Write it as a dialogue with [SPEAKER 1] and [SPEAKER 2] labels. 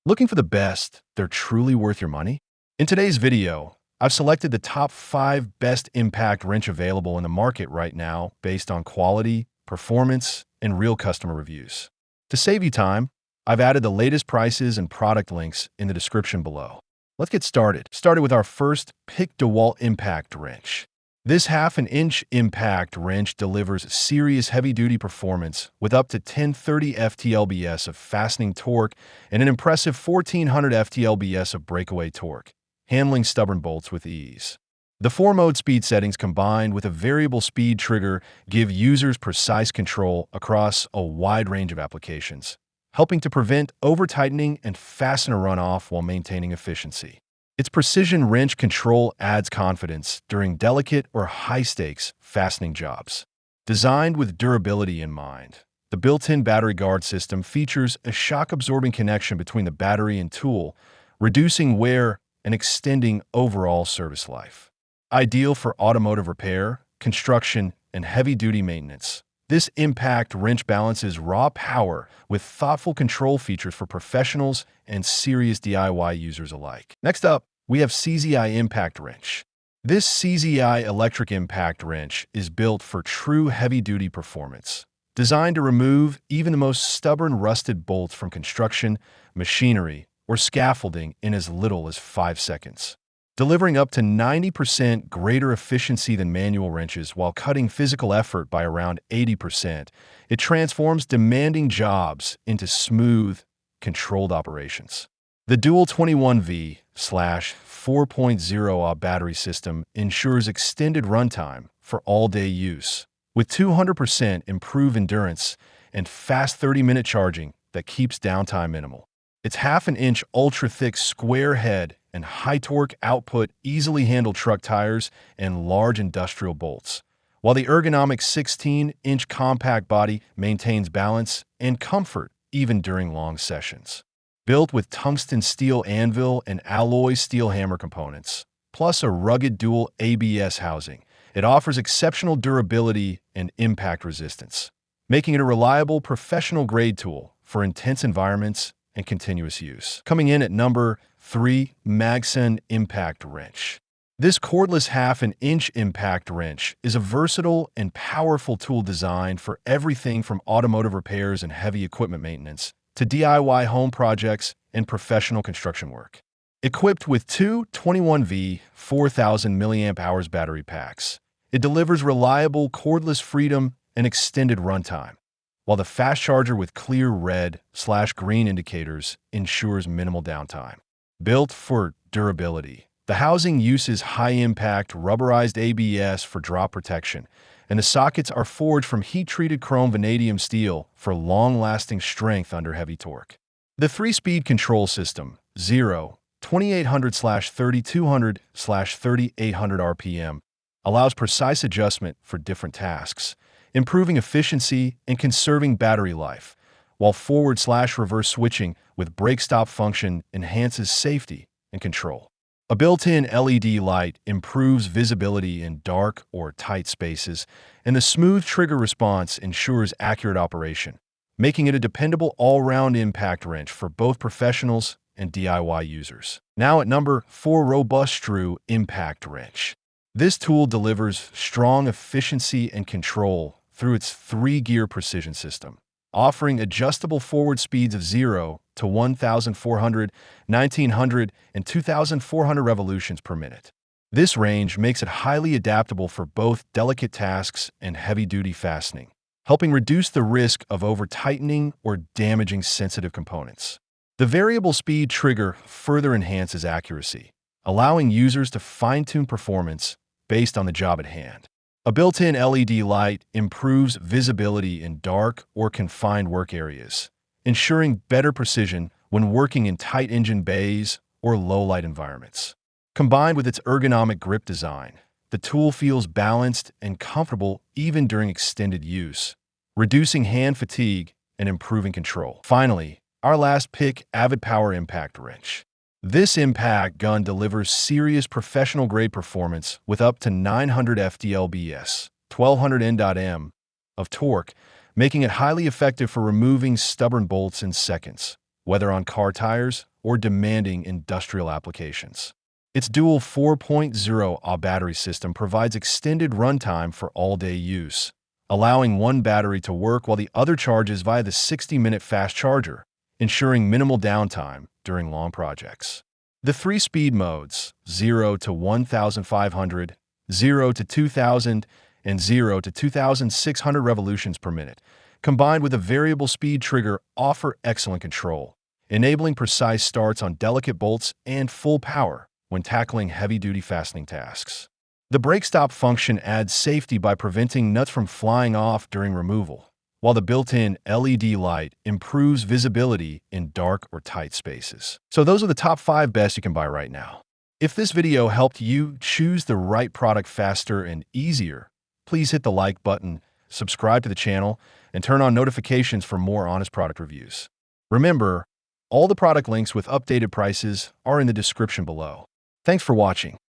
[SPEAKER 1] Looking for the best, they're truly worth your money? In today's video, I've selected the top 5 best impact wrench available in the market right now based on quality, performance, and real customer reviews. To save you time, I've added the latest prices and product links in the description below. Let's get started. Started with our first Pick DeWalt impact wrench. This 1/2-inch impact wrench delivers serious heavy-duty performance with up to 1030 ft-lbs of fastening torque and an impressive 1400 ft-lbs of breakaway torque, handling stubborn bolts with ease. The 4-mode speed settings combined with a variable speed trigger give users precise control across a wide range of applications, helping to prevent over-tightening and fastener runoff while maintaining efficiency. Its precision wrench control adds confidence during delicate or high-stakes fastening jobs. Designed with durability in mind, the built-in battery guard system features a shock-absorbing connection between the battery and tool, reducing wear and extending overall service life. Ideal for automotive repair, construction, and heavy-duty maintenance, this impact wrench balances raw power with thoughtful control features for professionals and serious DIY users alike. Next up, we have CZI Impact Wrench. This CZI electric impact wrench is built for true heavy-duty performance, designed to remove even the most stubborn rusted bolts from construction, machinery, or scaffolding in as little as 5 seconds. Delivering up to 90% greater efficiency than manual wrenches while cutting physical effort by around 80%, it transforms demanding jobs into smooth, controlled operations. The dual 21V/4.0 battery system ensures extended runtime for all-day use, with 200% improved endurance and fast 30-minute charging that keeps downtime minimal. Its 1/2-inch ultra-thick square head and high-torque output easily handle truck tires and large industrial bolts, while the ergonomic 16-inch compact body maintains balance and comfort even during long sessions. Built with tungsten steel anvil and alloy steel hammer components, plus a rugged dual ABS housing, it offers exceptional durability and impact resistance, making it a reliable professional-grade tool for intense environments and continuous use. Coming in at number 3, Magsen Impact Wrench. This cordless 1/2-inch impact wrench is a versatile and powerful tool designed for everything from automotive repairs and heavy equipment maintenance to DIY home projects and professional construction work. Equipped with two 21V 4000 mAh battery packs, it delivers reliable cordless freedom and extended runtime, while the fast charger with clear red/green indicators ensures minimal downtime. Built for durability, the housing uses high-impact rubberized ABS for drop protection, and the sockets are forged from heat-treated chrome vanadium steel for long-lasting strength under heavy torque. The 3-speed control system, 0, 2800/3200/3800 RPM, allows precise adjustment for different tasks, improving efficiency and conserving battery life, while forward/reverse switching with brake stop function enhances safety and control. A built-in LED light improves visibility in dark or tight spaces, and the smooth trigger response ensures accurate operation, making it a dependable all-round impact wrench for both professionals and DIY users. Now at number 4, Robust Screw Impact Wrench. This tool delivers strong efficiency and control through its 3-gear precision system, offering adjustable forward speeds of 0 to 1,400, 1,900, and 2,400 revolutions per minute. This range makes it highly adaptable for both delicate tasks and heavy-duty fastening, helping reduce the risk of over-tightening or damaging sensitive components. The variable speed trigger further enhances accuracy, allowing users to fine-tune performance based on the job at hand. A built-in LED light improves visibility in dark or confined work areas, ensuring better precision when working in tight engine bays or low-light environments. Combined with its ergonomic grip design, the tool feels balanced and comfortable even during extended use, reducing hand fatigue and improving control. Finally, our last pick, Avid Power Impact Wrench. This impact gun delivers serious professional-grade performance with up to 900 ft-lbs, 1200 Nm of torque, making it highly effective for removing stubborn bolts in seconds. whether on car tires or demanding industrial applications. Its dual 4.0 Ah battery system provides extended runtime for all-day use, allowing one battery to work while the other charges via the 60-minute fast charger, ensuring minimal downtime during long projects. The three speed modes, 0 to 1,500, 0 to 2,000, and 0 to 2,600 revolutions per minute, combined with a variable speed trigger, offer excellent control, enabling precise starts on delicate bolts and full power when tackling heavy-duty fastening tasks. The brake stop function adds safety by preventing nuts from flying off during removal, while the built-in LED light improves visibility in dark or tight spaces. So those are the top 5 best you can buy right now. If this video helped you choose the right product faster and easier, please hit the like button, subscribe to the channel, and turn on notifications for more honest product reviews. Remember, all the product links with updated prices are in the description below. Thanks for watching.